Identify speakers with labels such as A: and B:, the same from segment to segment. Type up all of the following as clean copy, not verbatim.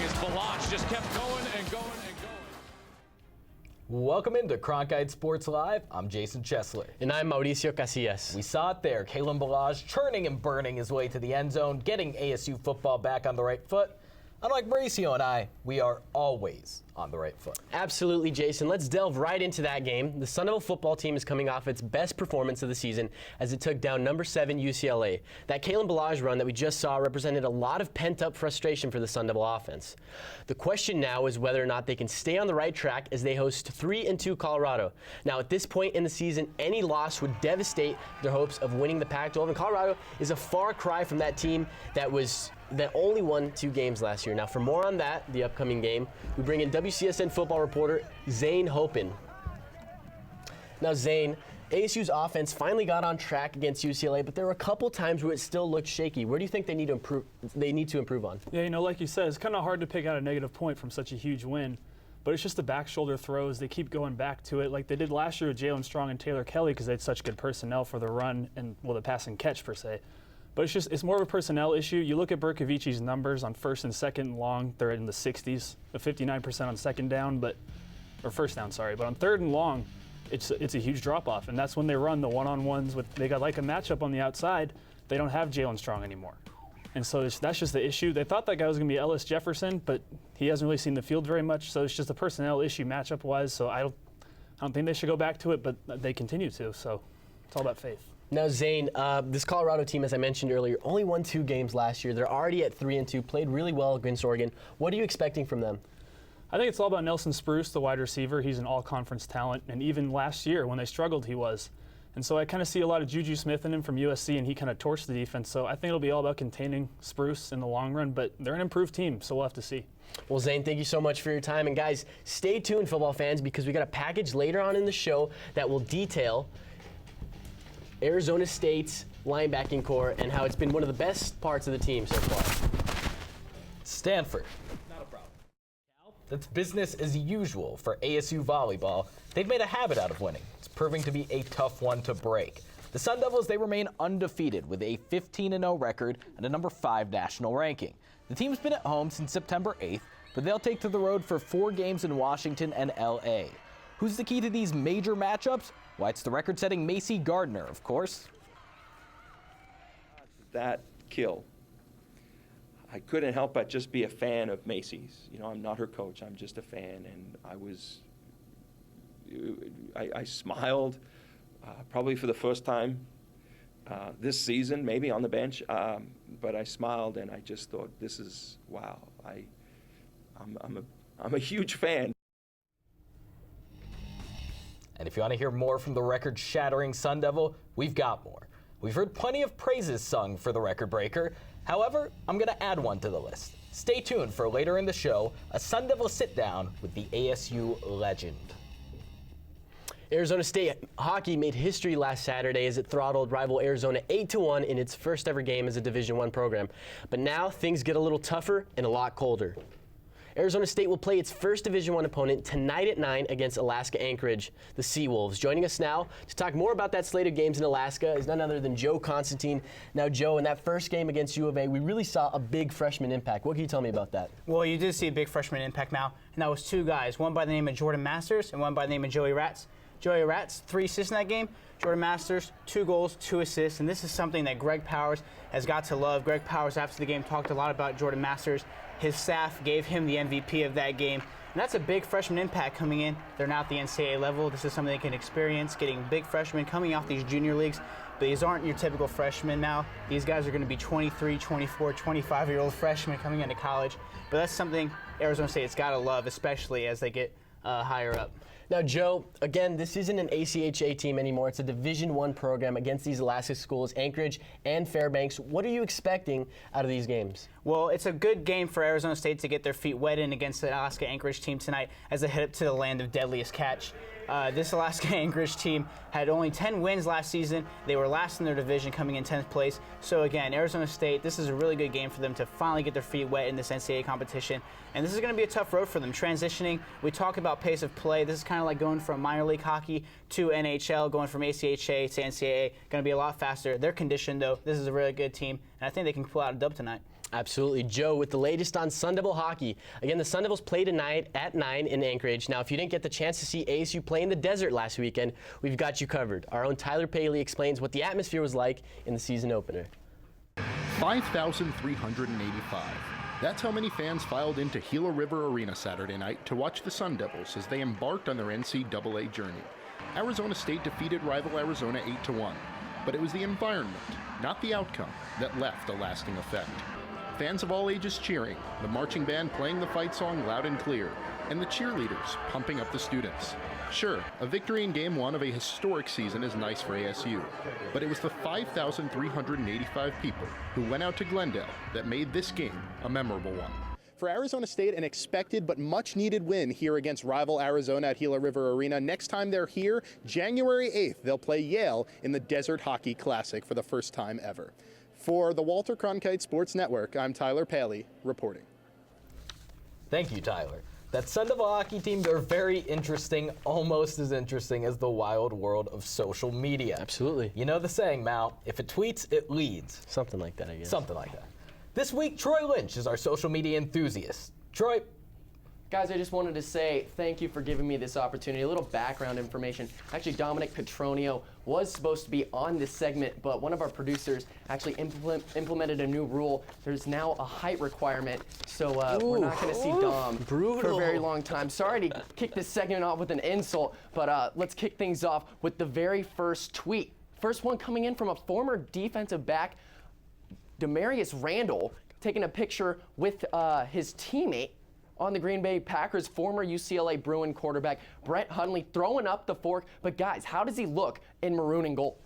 A: as Balazs just kept going and going and going.
B: Welcome into Cronkite Sports Live. I'm Jason Chesler.
C: And I'm Mauricio Casillas.
B: We saw it there. Kalen Balazs churning and burning his way to the end zone, getting ASU football back on the right foot. Unlike Mauricio and I, we are always on the right foot.
C: Absolutely, Jason. Let's delve right into that game. The Sun Devil football team is coming off its best performance of the season as it took down number 7 UCLA. That Kalen Balazs run that we just saw represented a lot of pent-up frustration for the Sun Devil offense. The question now is whether or not they can stay on the right track as they host 3-2 Colorado. Now, at this point in the season, any loss would devastate their hopes of winning the Pac-12, and Colorado is a far cry from that team that only won 2 games last year. Now, for more on that, the upcoming game, we bring in WCSN football reporter Zane Hopin. Now, Zane, ASU's offense finally got on track against UCLA, but there were a couple times where it still looked shaky. Where do you think they need to improve? On?
D: Yeah, like you said, it's kind of hard to pick out a negative point from such a huge win. But it's just the back shoulder throws. They keep going back to it like they did last year with Jalen Strong and Taylor Kelly because they had such good personnel for the run and, the pass and catch per se. But it's more of a personnel issue. You look at Berkovici's numbers on first and second long, they're in the 60s, 59% on second down, or first down, sorry. But on third and long, it's a huge drop-off. And that's when they run the one-on-ones they got like a matchup on the outside. They don't have Jalen Strong anymore. And so that's just the issue. They thought that guy was going to be Ellis Jefferson, but he hasn't really seen the field very much. So it's just a personnel issue matchup-wise. So I don't think they should go back to it, but they continue to. So it's all about faith.
C: Now, Zane, this Colorado team, as I mentioned earlier, only won 2 games last year. They're already at 3-2, played really well against Oregon. What are you expecting from them?
D: I think it's all about Nelson Spruce, the wide receiver. He's an all-conference talent, and even last year when they struggled, he was. And so I kind of see a lot of Juju Smith in him from USC, and he kind of torched the defense. So I think it'll be all about containing Spruce in the long run, but they're an improved team, so we'll have to see.
C: Well, Zane, thank you so much for your time. And guys, stay tuned, football fans, because we got a package later on in the show that will detail Arizona State's linebacking core and how it's been one of the best parts of the team so far.
B: Stanford. Not a problem. That's business as usual for ASU volleyball. They've made a habit out of winning. It's proving to be a tough one to break. The Sun Devils, they remain undefeated with a 15-0 record and a number 5 national ranking. The team's been at home since September 8th, but they'll take to the road for 4 games in Washington and LA. Who's the key to these major matchups? Why, it's the record-setting Macy Gardner, of course.
E: That kill, I couldn't help but just be a fan of Macy's. I'm not her coach. I'm just a fan, and I smiled probably for the first time this season, maybe on the bench, but I smiled and I just thought, this is, wow, I'm a huge fan.
B: And if you want to hear more from the record-shattering Sun Devil, we've got more. We've heard plenty of praises sung for the record breaker. However, I'm going to add one to the list. Stay tuned for later in the show, a Sun Devil sit-down with the ASU legend.
C: Arizona State hockey made history last Saturday as it throttled rival Arizona 8-1 in its first ever game as a Division I program. But now things get a little tougher and a lot colder. Arizona State will play its first Division I opponent tonight at 9 against Alaska Anchorage, the Seawolves. Joining us now to talk more about that slate of games in Alaska is none other than Joe Constantine. Now, Joe, in that first game against U of A, we really saw a big freshman impact. What can you tell me about that?
F: Well, you did see a big freshman impact now, and that was 2 guys, one by the name of Jordan Masters and one by the name of Joey Ratz. Joey Ratz, 3 assists in that game. Jordan Masters, 2 goals, 2 assists, and this is something that Greg Powers has got to love. Greg Powers, after the game, talked a lot about Jordan Masters. His staff gave him the MVP of that game, and that's a big freshman impact coming in. They're not at the NCAA level. This is something they can experience, getting big freshmen coming off these junior leagues. But these aren't your typical freshmen now. These guys are going to be 23, 24, 25-year-old freshmen coming into college. But that's something Arizona State's got to love, especially as they get higher up.
C: Now, Joe, again, this isn't an ACHA team anymore. It's a Division I program against these Alaska schools, Anchorage and Fairbanks. What are you expecting out of these games?
F: Well, it's a good game for Arizona State to get their feet wet in against the Alaska Anchorage team tonight as they head up to the land of deadliest catch. This Alaska Anchorage team had only 10 wins last season. They were last in their division, coming in 10th place. So again, Arizona State, this is a really good game for them to finally get their feet wet in this NCAA competition. And this is going to be a tough road for them. Transitioning, we talk about pace of play. This is kind of like going from minor league hockey to NHL, going from ACHA to NCAA. Going to be a lot faster. They're conditioned, though. This is a really good team, and I think they can pull out a dub tonight.
C: Absolutely. Joe, with the latest on Sun Devil hockey. Again, the Sun Devils play tonight at 9 in Anchorage. Now, if you didn't get the chance to see ASU play in the desert last weekend, we've got you covered. Our own Tyler Paley explains what the atmosphere was like in the season opener.
G: 5,385. That's how many fans filed into Gila River Arena Saturday night to watch the Sun Devils as they embarked on their NCAA journey. Arizona State defeated rival Arizona 8-1, but it was the environment, not the outcome, that left a lasting effect. Fans of all ages cheering, the marching band playing the fight song loud and clear, and the cheerleaders pumping up the students. Sure, a victory in Game 1 of a historic season is nice for ASU, but it was the 5,385 people who went out to Glendale that made this game a memorable one.
H: For Arizona State, an expected but much-needed win here against rival Arizona at Gila River Arena. Next time they're here, January 8th, they'll play Yale in the Desert Hockey Classic for the first time ever. For the Walter Cronkite Sports Network, I'm Tyler Paley, reporting.
B: Thank you, Tyler. That Sun Devil hockey team, they're very interesting, almost as interesting as the wild world of social media.
C: Absolutely.
B: You know the saying, Mal, if it tweets, it leads.
C: Something like that, I guess.
B: Something like that. This week, Troy Lynch is our social media enthusiast. Troy.
I: Guys, I just wanted to say thank you for giving me this opportunity. A little background information. Actually, Dominic Petronio was supposed to be on this segment, but one of our producers actually implemented a new rule. There's now a height requirement, so we're not going to see Dom for a very long time. Sorry to kick this segment off with an insult, but let's kick things off with the very first tweet. First one coming in from a former defensive back, Demarius Randall, taking a picture with his teammate on the Green Bay Packers, former UCLA Bruin quarterback Brett Hundley, throwing up the fork. But guys, how does he look in maroon and gold?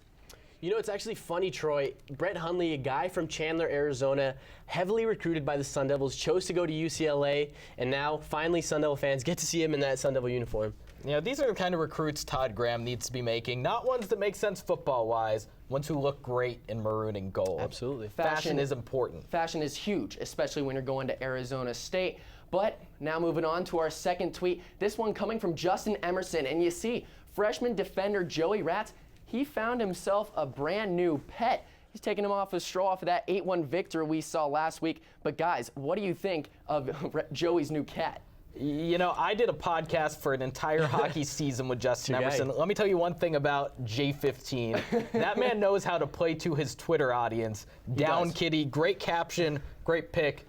C: You know, it's actually funny, Troy. Brett Hundley, a guy from Chandler, Arizona, heavily recruited by the Sun Devils, chose to go to UCLA, and now finally Sun Devil fans get to see him in that Sun Devil uniform.
B: You know, these are the kind of recruits Todd Graham needs to be making, not ones that make sense football-wise, ones who look great in maroon and gold.
C: Absolutely.
B: Fashion is important.
I: Fashion is huge, especially when you're going to Arizona State. But now moving on to our second tweet, this one coming from Justin Emerson. And you see, freshman defender Joey Ratz, he found himself a brand new pet. He's taking him off a straw off of that 8-1 victory we saw last week. But guys, what do you think of Joey's new cat?
B: You know, I did a podcast for an entire hockey season with Justin Emerson. Let me tell you one thing about J15. That man knows how to play to his Twitter audience. Down Kitty, great caption, great pick.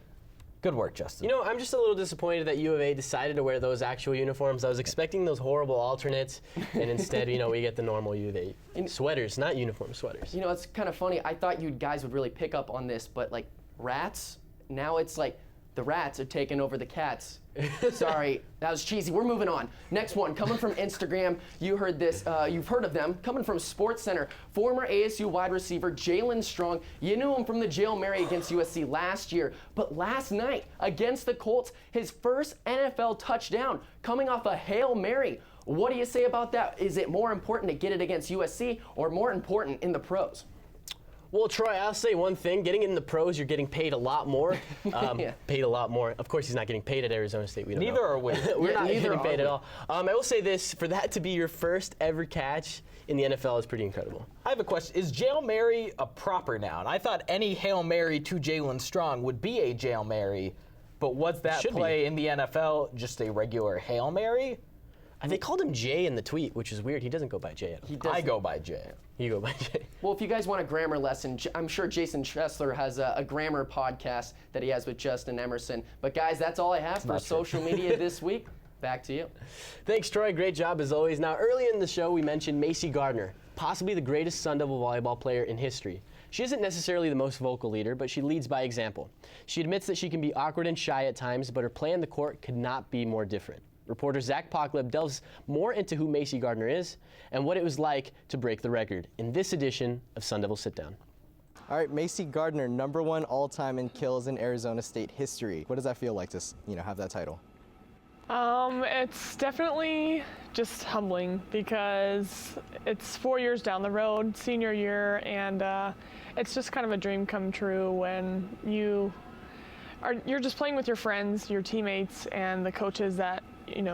B: Good work, Justin.
C: You know, I'm just a little disappointed that U of A decided to wear those actual uniforms. I was expecting those horrible alternates, and instead, you know, we get the normal U of A sweaters, not uniform sweaters.
I: You know, it's kind of funny. I thought you guys would really pick up on this, but like rats, now it's like the rats are taking over the cats. Sorry, that was cheesy. We're moving on. Next one, coming from Instagram. You heard this. You've heard of them. Coming from SportsCenter, former ASU wide receiver Jalen Strong. You knew him from the Hail Mary against USC last year, but last night against the Colts, his first NFL touchdown coming off a Hail Mary. What do you say about that? Is it more important to get it against USC or more important in the pros?
C: Well, Troy, I'll say one thing. Getting in the pros, you're getting paid a lot more. Paid a lot more. Of course, he's not getting paid at Arizona State. We don't
B: Neither
C: know.
B: are we.
C: We're not
I: neither
C: getting paid
I: are
C: at all. I will say this. For that to be your first ever catch in the NFL is pretty incredible.
B: I have a question. Is Hail Mary a proper noun? I thought any Hail Mary to Jalen Strong would be a Hail Mary, but was that play in the NFL just a regular Hail Mary?
C: They called him Jay in the tweet, which is weird. He doesn't go by Jay at all.
B: I go by Jay.
C: You go by Jay.
I: Well, if you guys want a grammar lesson, I'm sure Jason Chesler has a grammar podcast that he has with Justin Emerson. But guys, that's all I have for social media this week. Back to you.
C: Thanks, Troy. Great job as always. Now, early in the show, we mentioned Macy Gardner, possibly the greatest Sun Devil volleyball player in history. She isn't necessarily the most vocal leader, but she leads by example. She admits that she can be awkward and shy at times, but her play on the court could not be more different. Reporter Zach Pokleb delves more into who Macy Gardner is and what it was like to break the record in this edition of Sun Devil Sit Down.
J: All right, Macy Gardner, #1 all-time in kills in Arizona State history. What does that feel like to, have that title?
K: It's definitely just humbling because it's 4 years down the road, senior year, and it's just kind of a dream come true when you're just playing with your friends, your teammates, and the coaches that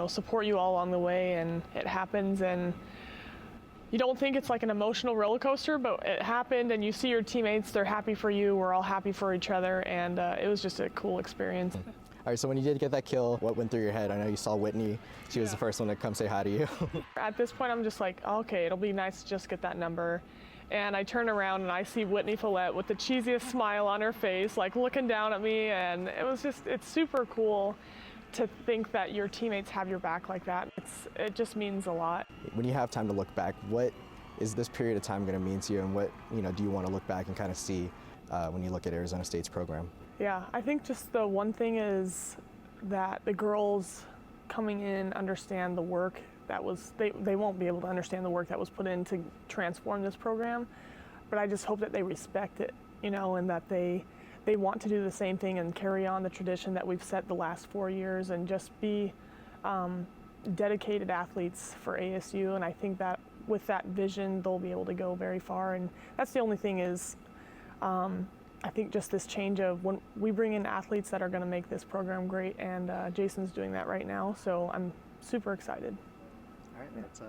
K: support you all along the way, and it happens. And you don't think it's like an emotional roller coaster, but it happened, and you see your teammates, they're happy for you, we're all happy for each other, and it was just a cool experience.
J: All right, so when you did get that kill, what went through your head? I know you saw Whitney. She was the first one to come say hi to you.
K: At this point, I'm just like, okay, it'll be nice to just get that number. And I turn around and I see Whitney Follett with the cheesiest smile on her face, like looking down at me, and it's super cool to think that your teammates have your back like that. It just means a lot.
J: When you have time to look back, what is this period of time going to mean to you, and what do you want to look back and kind of see when you look at Arizona State's program?
K: Yeah, I think just the one thing is that the girls coming in understand the work that was, they won't be able to understand the work that was put in to transform this program, but I just hope that they respect it, and that they want to do the same thing and carry on the tradition that we've set the last 4 years and just be dedicated athletes for ASU. And I think that with that vision, they'll be able to go very far. And that's the only thing is, I think just this change of when we bring in athletes that are going to make this program great, and Jason's doing that right now, so I'm super excited.
J: All right, that's all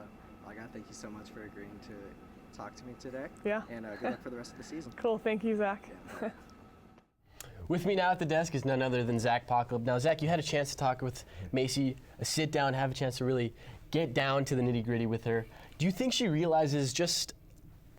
J: I got. Thank you so much for agreeing to talk to me today.
K: Yeah.
J: And good luck for the rest of the season.
K: Cool, thank you, Zach.
J: Yeah.
C: With me now at the desk is none other than Zach Pockleb. Now, Zach, you had a chance to talk with Macy, sit down, have a chance to really get down to the nitty-gritty with her. Do you think she realizes just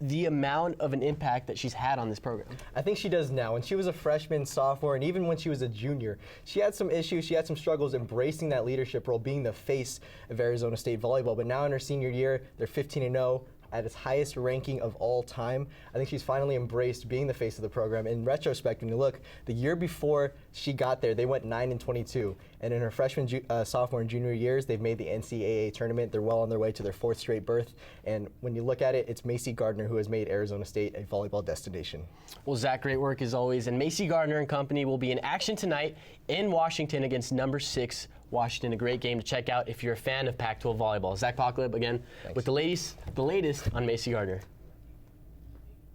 C: the amount of an impact that she's had on this program?
J: I think she does now. When she was a freshman, sophomore, and even when she was a junior, she had some issues, she had some struggles embracing that leadership role, being the face of Arizona State volleyball. But now in her senior year, they're 15-0. At its highest ranking of all time. I think she's finally embraced being the face of the program. In retrospect, when you look, the year before she got there, they went 9-22. And in her freshman, sophomore, and junior years, they've made the NCAA tournament. They're well on their way to their 4th straight berth. And when you look at it, it's Macy Gardner who has made Arizona State a volleyball destination.
C: Well, Zach, great work as always. And Macy Gardner and company will be in action tonight in Washington against number 6 Washington. A great game to check out if you're a fan of Pac-12 volleyball. Zach Pockleb again. Thanks. With the latest on Macy Gardner.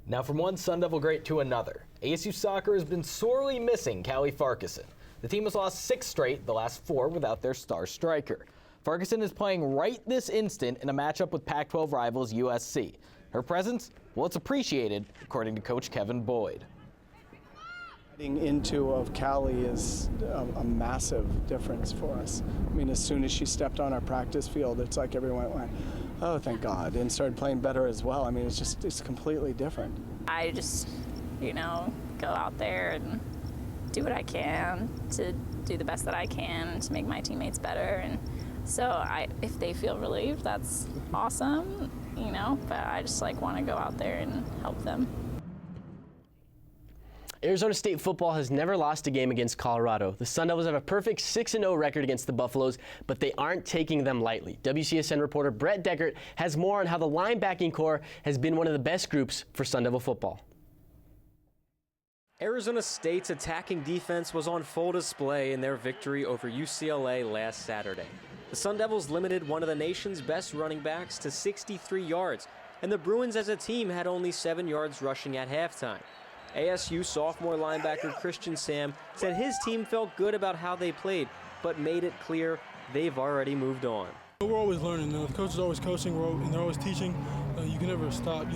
B: Now from one Sun Devil great to another, ASU soccer has been sorely missing Callie Farquharson. The team has lost 6 straight, the last 4 without their star striker. Farquharson is playing right this instant in a matchup with Pac-12 rivals USC. Her presence, well, it's appreciated, according to Coach Kevin Boyd.
L: Getting into of Callie is a massive difference for us. I mean, as soon as she stepped on our practice field, it's like everyone went, oh, thank God, and started playing better as well. I mean, it's completely different.
M: I just, go out there and do what I can to do the best that I can to make my teammates better. And so if they feel relieved, that's awesome, but I just want to go out there and help them.
C: Arizona State football has never lost a game against Colorado. The Sun Devils have a perfect 6-0 record against the Buffaloes, but they aren't taking them lightly. WCSN reporter Brett Deckert has more on how the linebacking core has been one of the best groups for Sun Devil football.
N: Arizona State's attacking defense was on full display in their victory over UCLA last Saturday. The Sun Devils limited one of the nation's best running backs to 63 yards, and the Bruins as a team had only 7 yards rushing at halftime. ASU sophomore linebacker Christian Sam said his team felt good about how they played, but made it clear they've already moved on.
O: We're always learning. The coach is always coaching, and they're always teaching. You can never stop,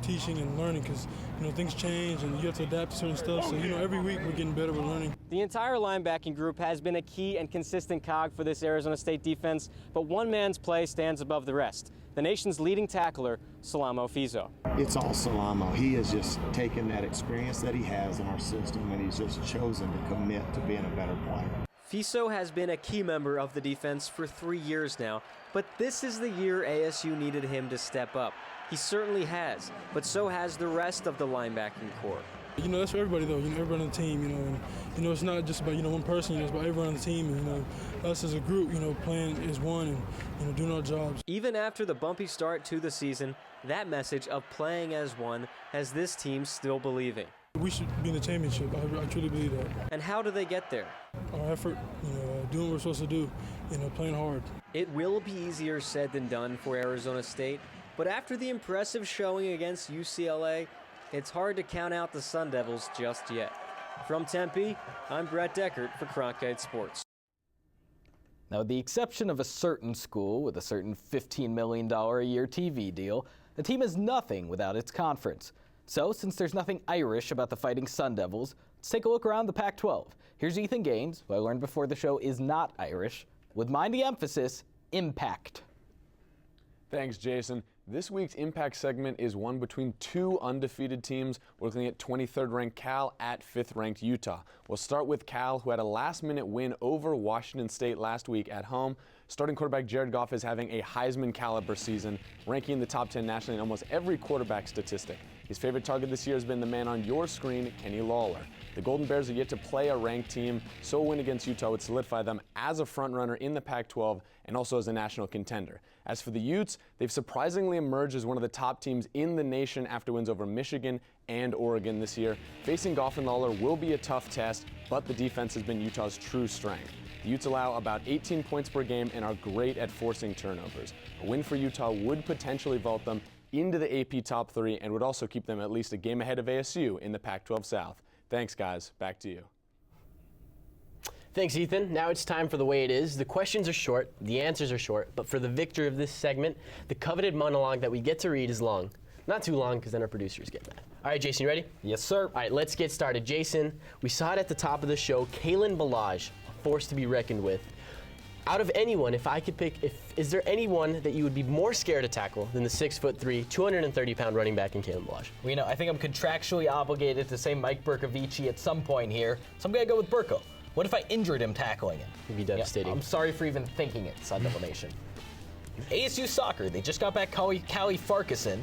O: teaching and learning because, things change and you have to adapt to certain stuff. So, every week we're getting better, we're learning.
N: The entire linebacking group has been a key and consistent cog for this Arizona State defense, but one man's play stands above the rest. The nation's leading tackler, Salamo Fizo.
P: It's all Salamo. He has just taken that experience that he has in our system and he's just chosen to commit to being a better player.
N: Fiso has been a key member of the defense for 3 years now, but this is the year ASU needed him to step up. He certainly has, but so has the rest of the linebacking corps.
O: That's for everybody, though. Everybody on the team, and it's not just about, one person, it's about everyone on the team. And, us as a group, playing as one and, doing our jobs.
N: Even after the bumpy start to the season, that message of playing as one has this team still believing.
O: We should be in the championship. I truly believe that.
N: And how do they get there?
O: Our effort, doing what we're supposed to do, playing hard.
N: It will be easier said than done for Arizona State, but after the impressive showing against UCLA, it's hard to count out the Sun Devils just yet. From Tempe, I'm Brett Deckert for Cronkite Sports.
B: Now, with the exception of a certain school with a certain $15 million a year TV deal, the team is nothing without its conference. So, since there's nothing Irish about the Fighting Sun Devils, let's take a look around the Pac-12. Here's Ethan Gaines, who I learned before the show is not Irish, with mind the emphasis, impact.
Q: Thanks, Jason. This week's Impact segment is one between two undefeated teams. We're looking at 23rd-ranked Cal at 5th-ranked Utah. We'll start with Cal, who had a last-minute win over Washington State last week at home. Starting quarterback Jared Goff is having a Heisman-caliber season, ranking in the top 10 nationally in almost every quarterback statistic. His favorite target this year has been the man on your screen, Kenny Lawler. The Golden Bears are yet to play a ranked team, so a win against Utah would solidify them as a frontrunner in the Pac-12 and also as a national contender. As for the Utes, they've surprisingly emerged as one of the top teams in the nation after wins over Michigan and Oregon this year. Facing Goff and Lawler will be a tough test, but the defense has been Utah's true strength. The Utes allow about 18 points per game and are great at forcing turnovers. A win for Utah would potentially vault them into the AP top 3 and would also keep them at least a game ahead of ASU in the Pac-12 South. Thanks, guys. Back to you.
C: Thanks, Ethan. Now it's time for The Way It Is. The questions are short, the answers are short, but for the victor of this segment, the coveted monologue that we get to read is long. Not too long, because then our producers get mad. All right, Jason, you ready?
B: Yes, sir.
C: All right, let's get started. Jason, we saw it at the top of the show, Kalen Ballage, a force to be reckoned with. Out of anyone, if I could pick, is there anyone that you would be more scared to tackle than the 6'3", 230-pound running back in Kalen Ballage?
B: Well, you know, I think I'm contractually obligated to say Mike Bercovici at some point here, so I'm going to go with Berco. What if I injured him tackling him?
C: It'd be devastating.
B: Yeah, I'm sorry for even thinking it, Sun Devil Nation. ASU soccer, they just got back Callie Farquharson,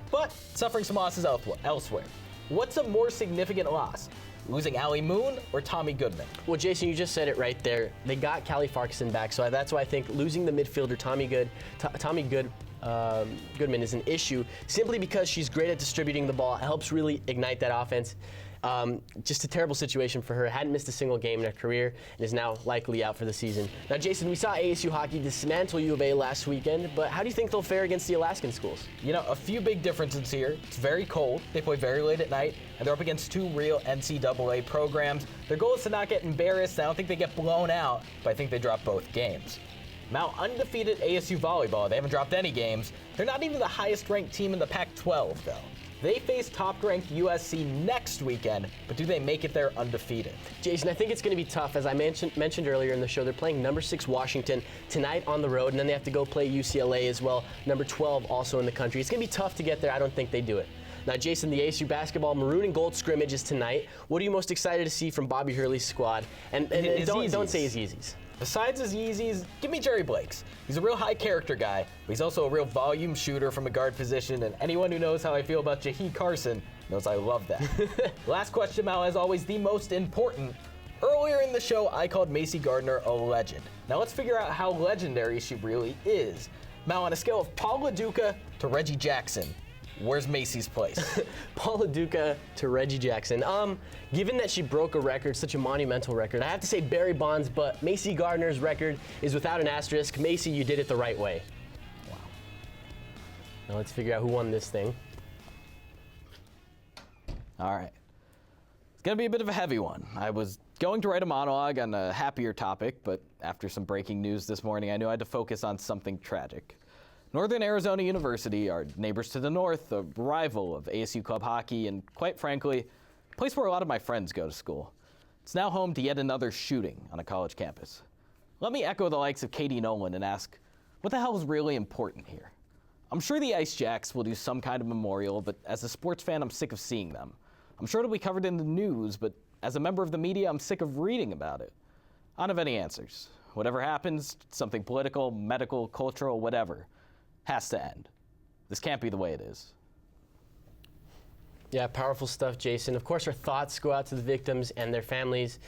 B: but suffering some losses elsewhere. What's a more significant loss? Losing Allie Moon or Tommy Goodman?
C: Well, Jason, you just said it right there. They got Callie Farquharson back, so that's why I think losing the midfielder Goodman is an issue, simply because she's great at distributing the ball, helps really ignite that offense. Just a terrible situation for her. Hadn't missed a single game in her career and is now likely out for the season. Now, Jason, we saw ASU hockey dismantle U of A last weekend, but how do you think they'll fare against the Alaskan schools?
B: You know, a few big differences here. It's very cold. They play very late at night, and they're up against two real NCAA programs. Their goal is to not get embarrassed. I don't think they get blown out, but I think they drop both games. Now, undefeated ASU volleyball, they haven't dropped any games. They're not even the highest-ranked team in the Pac-12, though. They face top-ranked USC next weekend, but do they make it there undefeated?
C: Jason, I think it's going to be tough. As I mentioned earlier in the show, they're playing number 6 Washington tonight on the road, and then they have to go play UCLA as well, number 12 also in the country. It's going to be tough to get there. I don't think they do it. Now, Jason, the ASU basketball maroon and gold scrimmage is tonight. What are you most excited to see from Bobby Hurley's squad? And don't say his Yeezys.
B: Besides his Yeezys, give me Jerry Blake's. He's a real high character guy, but he's also a real volume shooter from a guard position, and anyone who knows how I feel about Jahi Carson knows I love that. Last question, Mal, as always, the most important. Earlier in the show, I called Macy Gardner a legend. Now let's figure out how legendary she really is. Mal, on a scale of Paul LaDuca to Reggie Jackson, where's Macy's place?
C: Paul LaDuca to Reggie Jackson. Given that she broke a record, such a monumental record, I have to say Barry Bonds, but Macy Gardner's record is without an asterisk. Macy, you did it the right way. Wow. Now let's figure out who won this thing.
B: All right. It's going to be a bit of a heavy one. I was going to write a monologue on a happier topic, but after some breaking news this morning, I knew I had to focus on something tragic. Northern Arizona University, our neighbors to the north, a rival of ASU club hockey, and quite frankly, a place where a lot of my friends go to school. It's now home to yet another shooting on a college campus. Let me echo the likes of Katie Nolan and ask, what the hell is really important here? I'm sure the Ice Jacks will do some kind of memorial, but as a sports fan, I'm sick of seeing them. I'm sure it'll be covered in the news, but as a member of the media, I'm sick of reading about it. I don't have any answers. Whatever happens, something political, medical, cultural, whatever, has to end. This can't be the way it is.
C: Yeah, powerful stuff, Jason. Of course, our thoughts go out to the victims and their families.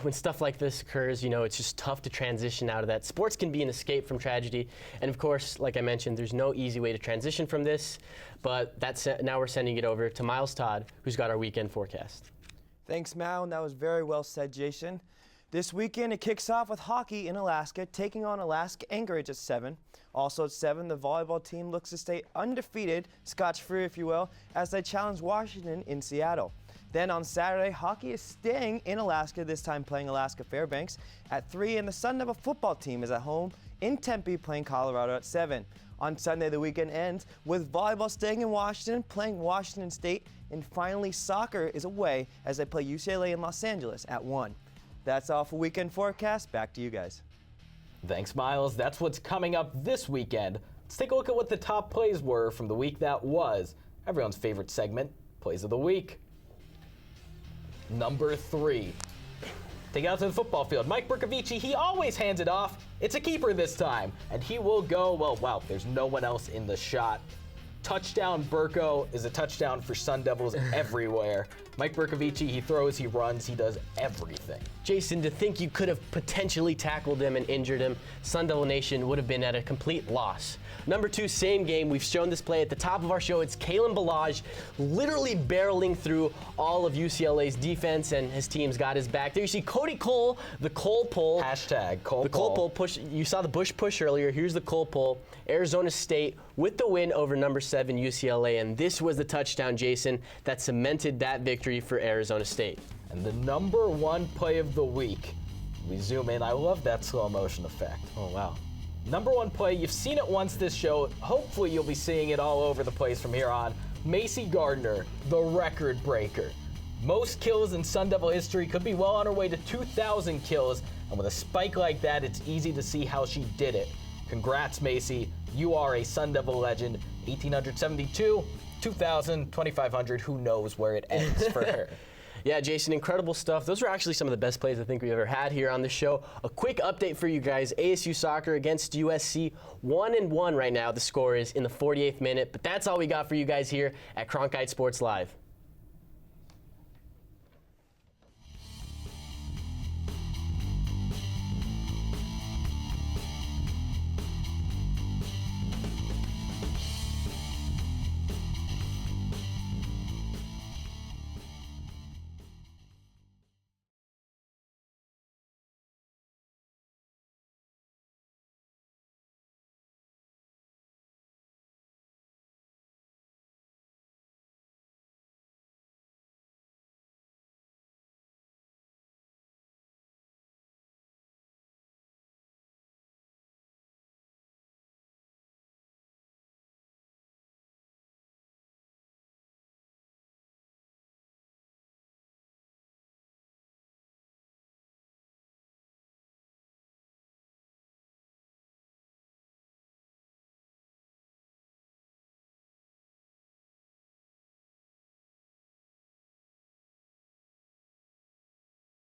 C: When stuff like this occurs, you know, it's just tough to transition out of that. Sports can be an escape from tragedy. And of course, like I mentioned, there's no easy way to transition from this. But now we're sending it over to Miles Todd, who's got our weekend forecast.
R: Thanks, Mal, and that was very well said, Jason. This weekend, it kicks off with hockey in Alaska, taking on Alaska Anchorage at 7. Also at 7, the volleyball team looks to stay undefeated, scotch-free if you will, as they challenge Washington in Seattle. Then on Saturday, hockey is staying in Alaska, this time playing Alaska Fairbanks at 3, and the Sun Devil football team is at home in Tempe playing Colorado at 7. On Sunday, the weekend ends with volleyball staying in Washington, playing Washington State, and finally soccer is away as they play UCLA in Los Angeles at 1. That's all for Weekend Forecast. Back to you guys.
B: Thanks, Miles. That's what's coming up this weekend. Let's take a look at what the top plays were from the week that was. Everyone's favorite segment, Plays of the Week. Number 3. Take it out to the football field. Mike Bercovici, he always hands it off. It's a keeper this time. And he will go, well, wow, there's no one else in the shot. Touchdown Burko is a touchdown for Sun Devils everywhere. Mike Bercovici, he throws, he runs, he does everything.
C: Jason, to think you could have potentially tackled him and injured him, Sun Devil Nation would have been at a complete loss. Number 2, same game. We've shown this play at the top of our show. It's Kalen Balazs literally barreling through all of UCLA's defense, and his team's got his back. There you see Cody Cole, the Cole pull.
B: Hashtag Cole
C: The Cole pull push. You saw the Bush push earlier. Here's the Cole pull. Arizona State with the win over number 7 UCLA, and this was the touchdown, Jason, that cemented that victory for Arizona State.
B: And the number 1 play of the week. We zoom in. I love that slow motion effect.
C: Oh, wow.
B: Number 1 play, you've seen it once this show. Hopefully you'll be seeing it all over the place from here on. Macy Gardner, the record breaker. Most kills in Sun Devil history, could be well on her way to 2,000 kills. And with a spike like that, it's easy to see how she did it. Congrats, Macy. You are a Sun Devil legend. 1,872, 2,000, 2,500. Who knows where it ends for her.
C: Yeah, Jason, incredible stuff. Those were actually some of the best plays I think we've ever had here on the show. A quick update for you guys. ASU soccer against USC, 1-1 right now. The score is in the 48th minute. But that's all we got for you guys here at Cronkite Sports Live.